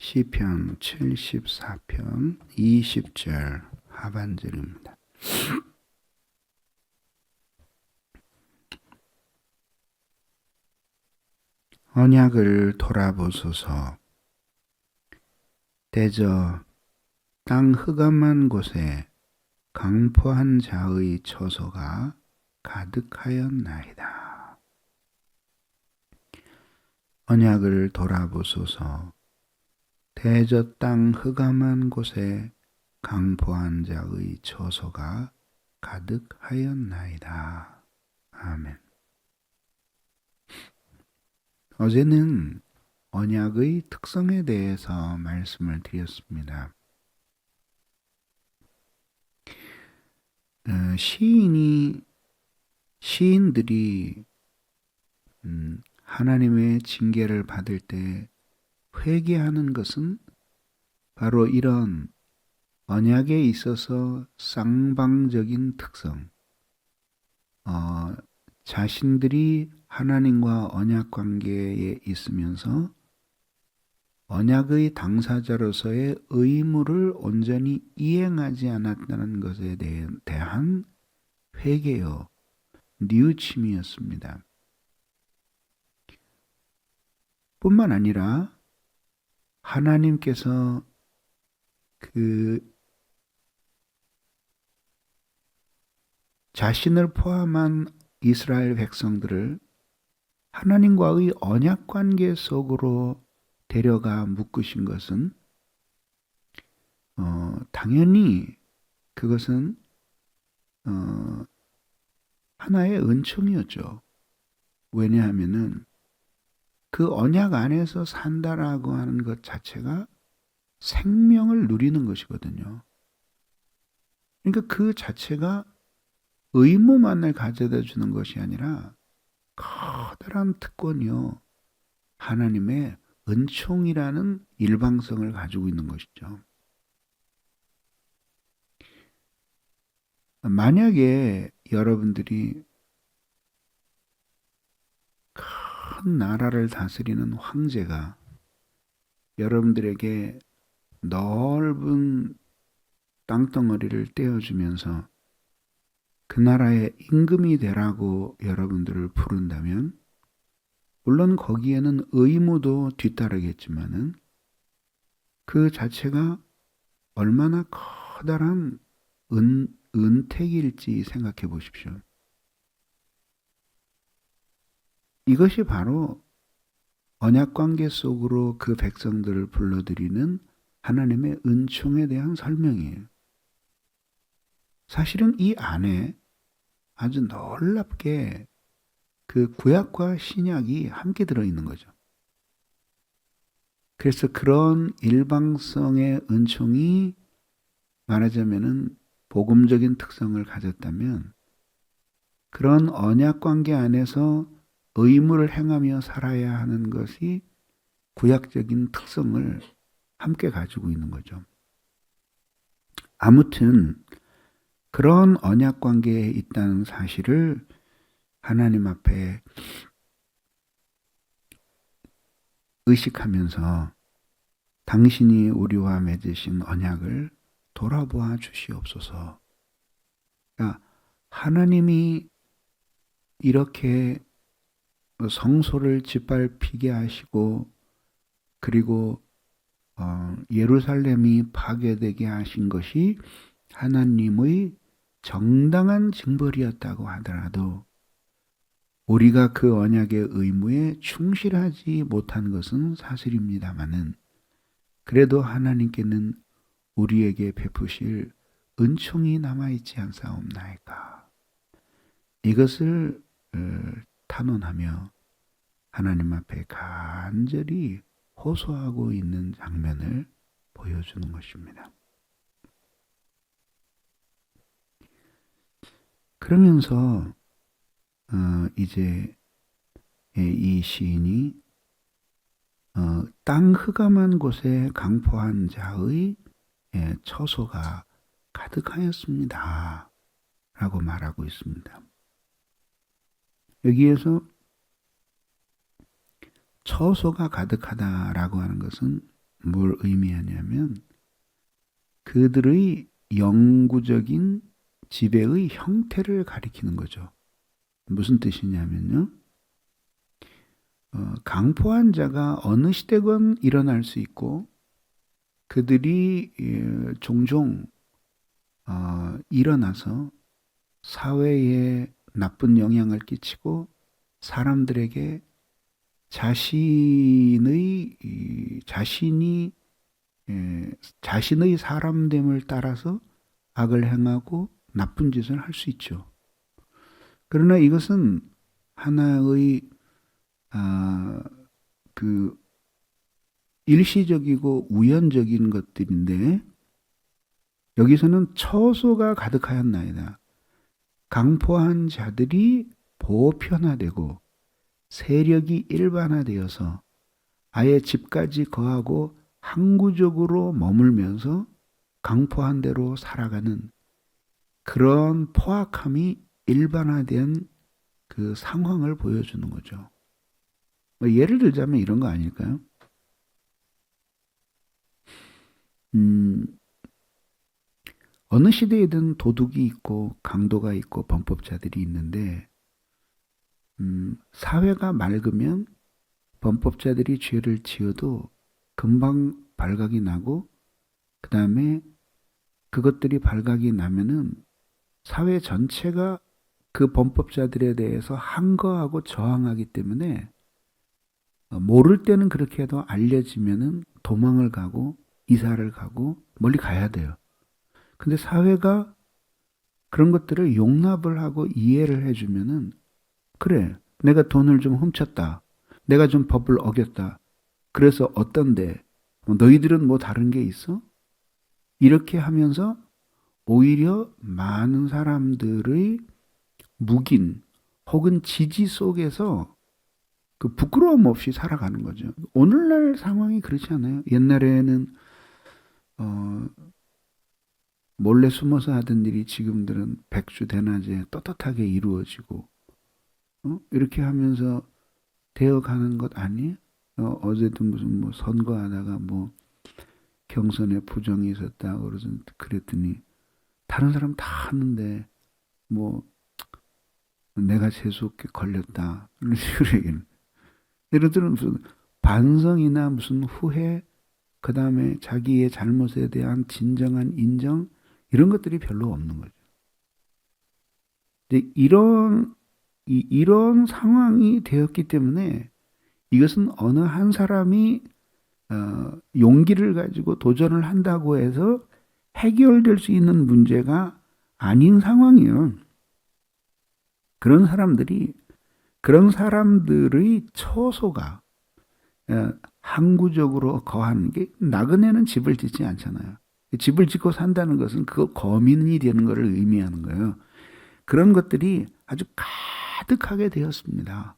시편 74편 20절 하반절입니다. 언약을 돌아보소서. 대저 땅 흑암한 곳에 강포한 자의 처소가 가득하였나이다. 언약을 돌아보소서. 대저 땅 흑암한 곳에 강포한 자의 처소가 가득하였나이다. 아멘. 어제는 언약의 특성에 대해서 말씀을 드렸습니다. 시인들이 하나님의 징계를 받을 때 회개하는 것은 바로 이런 언약에 있어서 쌍방적인 특성, 자신들이 하나님과 언약 관계에 있으면서 언약의 당사자로서의 의무를 온전히 이행하지 않았다는 것에 대한 회개요, 뉘우침이었습니다. 뿐만 아니라 하나님께서 자신을 포함한 이스라엘 백성들을 하나님과의 언약 관계 속으로 데려가 묶으신 것은 당연히 그것은 하나의 은총이었죠. 왜냐하면은 그 언약 안에서 산다라고 하는 것 자체가 생명을 누리는 것이거든요. 그러니까 그 자체가 의무만을 가져다 주는 것이 아니라 커다란 특권이요, 하나님의 은총이라는 일방성을 가지고 있는 것이죠. 만약에 여러분들이 큰 나라를 다스리는 황제가 여러분들에게 넓은 땅덩어리를 떼어주면서 그 나라의 임금이 되라고 여러분들을 부른다면, 물론 거기에는 의무도 뒤따르겠지만은 그 자체가 얼마나 커다란 은택일지 생각해 보십시오. 이것이 바로 언약관계 속으로 그 백성들을 불러들이는 하나님의 은총에 대한 설명이에요. 사실은 이 안에 아주 놀랍게 그 구약과 신약이 함께 들어있는 거죠. 그래서 그런 일방성의 은총이 말하자면은 복음적인 특성을 가졌다면, 그런 언약관계 안에서 의무를 행하며 살아야 하는 것이 구약적인 특성을 함께 가지고 있는 거죠. 아무튼 그런 언약관계에 있다는 사실을 하나님 앞에 의식하면서 당신이 우리와 맺으신 언약을 돌아보아 주시옵소서. 그러니까 하나님이 이렇게 성소를 짓밟히게 하시고, 그리고 예루살렘이 파괴되게 하신 것이 하나님의 정당한 징벌이었다고 하더라도 우리가 그 언약의 의무에 충실하지 못한 것은 사실입니다마는, 그래도 하나님께는 우리에게 베푸실 은총이 남아있지 않사옵나이까. 이것을 탄원하며 하나님 앞에 간절히 호소하고 있는 장면을 보여주는 것입니다. 그러면서 이제 이 시인이 땅 흑암한 곳에 강포한 자의 처소가 가득하였습니다 라고 말하고 있습니다. 여기에서 처소가 가득하다라고 하는 것은 뭘 의미하냐면 그들의 영구적인 지배의 형태를 가리키는 거죠. 무슨 뜻이냐면요. 강포한 자가 어느 시대건 일어날 수 있고 그들이 종종 일어나서 사회에 나쁜 영향을 끼치고 사람들에게 자신이 자신의 사람됨을 따라서 악을 행하고 나쁜 짓을 할 수 있죠. 그러나 이것은 하나의 그 일시적이고 우연적인 것들인데 여기서는 처소가 가득하였나이다. 강포한 자들이 보편화되고 세력이 일반화되어서 아예 집까지 거하고 항구적으로 머물면서 강포한 대로 살아가는 그런 포악함이 일반화된 그 상황을 보여주는 거죠. 예를 들자면 이런 거 아닐까요? 어느 시대에든 도둑이 있고 강도가 있고 범법자들이 있는데 사회가 맑으면 범법자들이 죄를 지어도 금방 발각이 나고 그 다음에 그것들이 발각이 나면은 사회 전체가 그 범법자들에 대해서 항거하고 저항하기 때문에 모를 때는 그렇게 해도 알려지면은 도망을 가고 이사를 가고 멀리 가야 돼요. 근데 사회가 그런 것들을 용납을 하고 이해를 해주면은 그래, 내가 돈을 좀 훔쳤다. 내가 좀 법을 어겼다. 그래서 어떤데? 너희들은 뭐 다른 게 있어? 이렇게 하면서 오히려 많은 사람들의 묵인 혹은 지지 속에서 그 부끄러움 없이 살아가는 거죠. 오늘날 상황이 그렇지 않아요? 옛날에는 어, 몰래 숨어서 하던 일이 지금들은 백주대낮에 떳떳하게 이루어지고 이렇게 하면서 되어가는 것 아니에요? 어제도 무슨 뭐 선거하다가 뭐 경선에 부정이 있었다 그랬더니 다른 사람 다 하는데 뭐 내가 재수없게 걸렸다 이런 식으로 얘기는. 예를 들어 무슨 반성이나 무슨 후회 그 다음에 자기의 잘못에 대한 진정한 인정 이런 것들이 별로 없는 거죠. 이제 이런 상황이 되었기 때문에 이것은 어느 한 사람이 용기를 가지고 도전을 한다고 해서 해결될 수 있는 문제가 아닌 상황이에요. 그런 사람들이 그런 사람들의 처소가 항구적으로 거하는 게 나그네는 집을 짓지 않잖아요. 집을 짓고 산다는 것은 그 거민이 되는 것을 의미하는 거예요. 그런 것들이 아주 가득하게 되었습니다.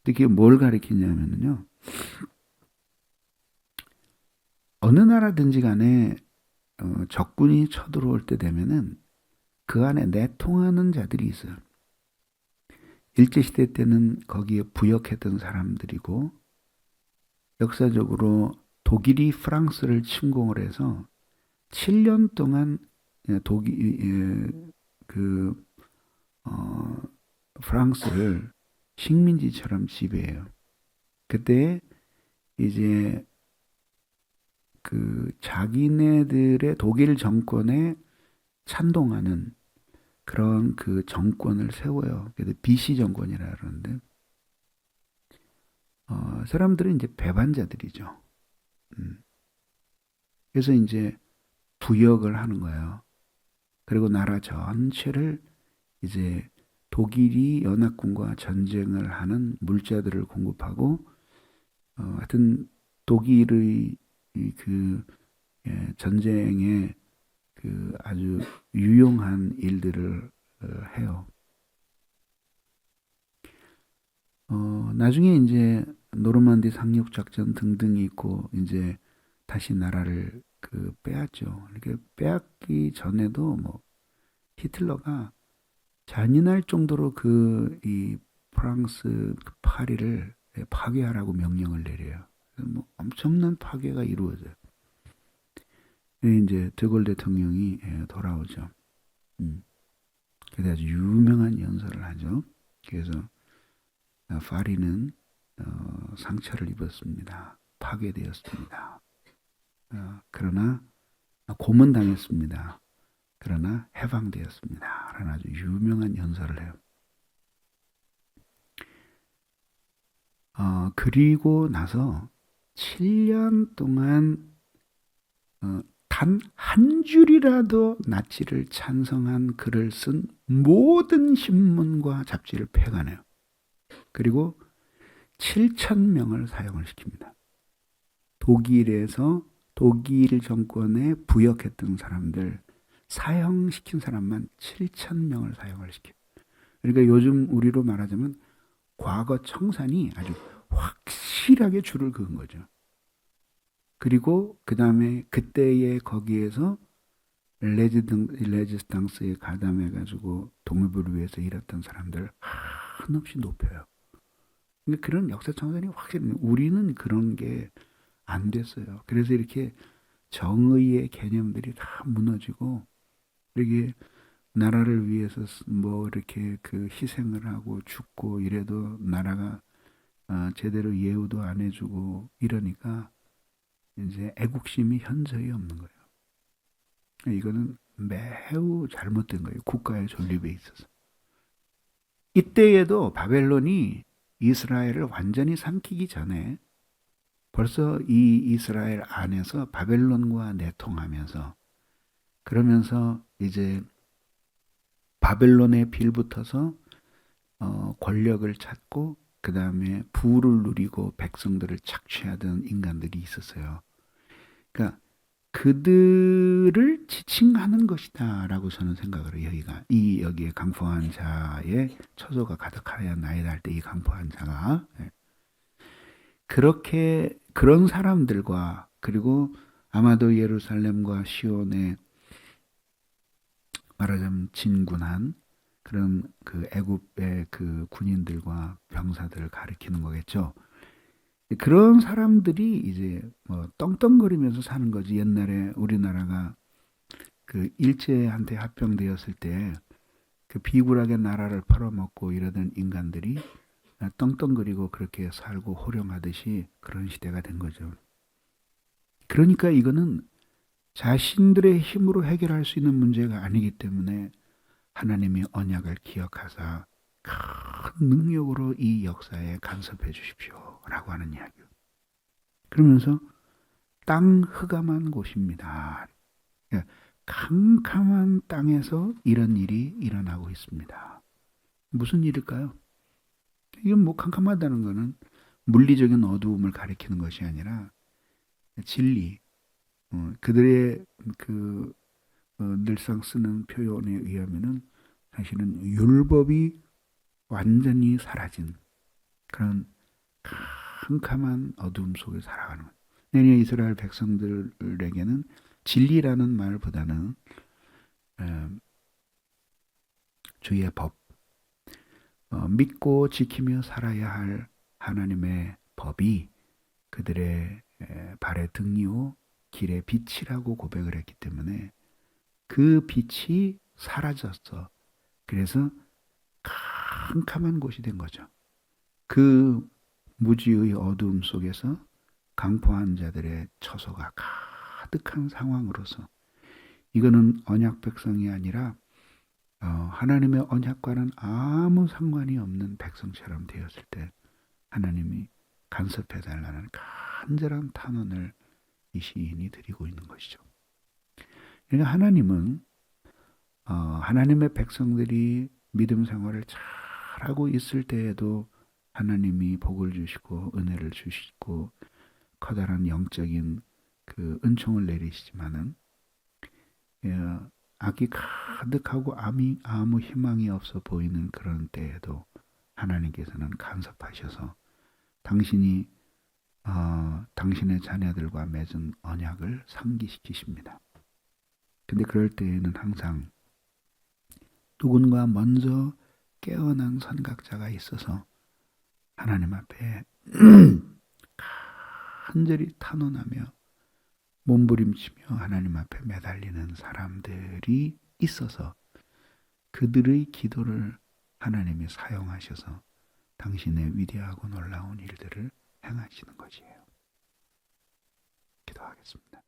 이게 뭘 가리키냐면요. 어느 나라든지 간에 적군이 쳐들어올 때 되면은 그 안에 내통하는 자들이 있어요. 일제시대 때는 거기에 부역했던 사람들이고 역사적으로 독일이 프랑스를 침공을 해서 7년 동안 그 프랑스를 식민지처럼 지배해요. 그때 이제 그 자기네들의 독일 정권에 찬동하는 그런 그 정권을 세워요. 그래서 비시 정권이라 그러는데 사람들은 이제 배반자들이죠. 음. 그래서 이제 부역을 하는 거예요. 그리고 나라 전체를 이제 독일이 연합군과 전쟁을 하는 물자들을 공급하고 하여튼 독일의 그 전쟁에 그 아주 유용한 일들을 해요. 나중에 이제 노르만디 상륙 작전 등등이 있고 이제 다시 나라를 그 빼앗죠. 이렇게 빼앗기 전에도 뭐 히틀러가 잔인할 정도로 그 이 프랑스 그 파리를 파괴하라고 명령을 내려요. 뭐 엄청난 파괴가 이루어져요. 이제 드골 대통령이 돌아오죠. 그래서 아주 유명한 연설을 하죠. 그래서 파리는 상처를 입었습니다. 파괴되었습니다. 그러나 고문당했습니다. 그러나 해방되었습니다. 라는 아주 유명한 연설을 해요. 그리고 나서 7년 동안 단 한 줄이라도 나치를 찬성한 글을 쓴 모든 신문과 잡지를 폐간해요. 그리고 7,000명을 사형을 시킵니다. 독일에서 독일 정권에 부역했던 사람들 사형시킨 사람만 7,000명을 사형을 시켜요. 그러니까 요즘 우리로 말하자면 과거 청산이 아주 확실하게 줄을 그은 거죠. 그리고 그 다음에 그때의 거기에서 레지스탕스에 가담해가지고 독립을 위해서 일했던 사람들 한없이 높여요. 그러니까 그런 역사 청산이 확실히 우리는 그런 게 안 됐어요. 그래서 이렇게 정의의 개념들이 다 무너지고 이렇게 나라를 위해서 뭐 이렇게 그 희생을 하고 죽고 이래도 나라가 제대로 예우도 안 해주고 이러니까 이제 애국심이 현저히 없는 거예요. 이거는 매우 잘못된 거예요. 국가의 존립에 있어서. 이때에도 바벨론이 이스라엘을 완전히 삼키기 전에 벌써 이 이스라엘 안에서 바벨론과 내통하면서 그러면서 이제 바벨론에 빌붙어서 권력을 찾고 그 다음에 부를 누리고 백성들을 착취하던 인간들이 있었어요. 그러니까 그들을 지칭하는 것이다라고 저는 생각을 해요. 여기에 강포한 자의 처소가 가득하였나이다 할 때 이 강포한 자가 그렇게 그런 사람들과 그리고 아마도 예루살렘과 시온에 말하자면 진군한 그런 그 애굽의 그 군인들과 병사들을 가리키는 거겠죠. 그런 사람들이 이제 뭐 떵떵거리면서 사는 거지. 옛날에 우리나라가 그 일제한테 합병되었을 때 그 비굴하게 나라를 팔아먹고 이러던 인간들이 떵떵거리고 그렇게 살고 호령하듯이 그런 시대가 된 거죠. 그러니까 이거는 자신들의 힘으로 해결할 수 있는 문제가 아니기 때문에 하나님이 언약을 기억하사 큰 능력으로 이 역사에 간섭해 주십시오 라고 하는 이야기요. 그러면서 땅 흑암한 곳입니다. 캄캄한 땅에서 이런 일이 일어나고 있습니다. 무슨 일일까요? 이건 뭐 캄캄하다는 것은 물리적인 어두움을 가리키는 것이 아니라 진리, 그들의 그 늘상 쓰는 표현에 의하면은 사실은 율법이 완전히 사라진 그런 캄캄한 어둠 속에 살아가는 거예요. 내년 이스라엘 백성들에게는 진리라는 말보다는 주의 법, 믿고 지키며 살아야 할 하나님의 법이 그들의 발의 등이요 길의 빛이라고 고백을 했기 때문에 그 빛이 사라졌어. 그래서 캄캄한 곳이 된 거죠. 그 무지의 어두움 속에서 강포한 자들의 처소가 가득한 상황으로서 이거는 언약 백성이 아니라 하나님의 언약과는 아무 상관이 없는 백성처럼 되었을 때 하나님이 간섭해달라는 간절한 탄원을 이 시인이 드리고 있는 것이죠. 그러니까 하나님은 하나님의 백성들이 믿음 생활을 잘하고 있을 때에도 하나님이 복을 주시고 은혜를 주시고 커다란 영적인 그 은총을 내리시지만은 악이 가득하고 아무 희망이 없어 보이는 그런 때에도 하나님께서는 간섭하셔서 당신이 당신의 자녀들과 맺은 언약을 상기시키십니다. 근데 그럴 때에는 항상 누군가 먼저 깨어난 선각자가 있어서 하나님 앞에 간절히 탄원하며 몸부림치며 하나님 앞에 매달리는 사람들이 있어서 그들의 기도를 하나님이 사용하셔서 당신의 위대하고 놀라운 일들을 행하시는 것이에요. 기도하겠습니다.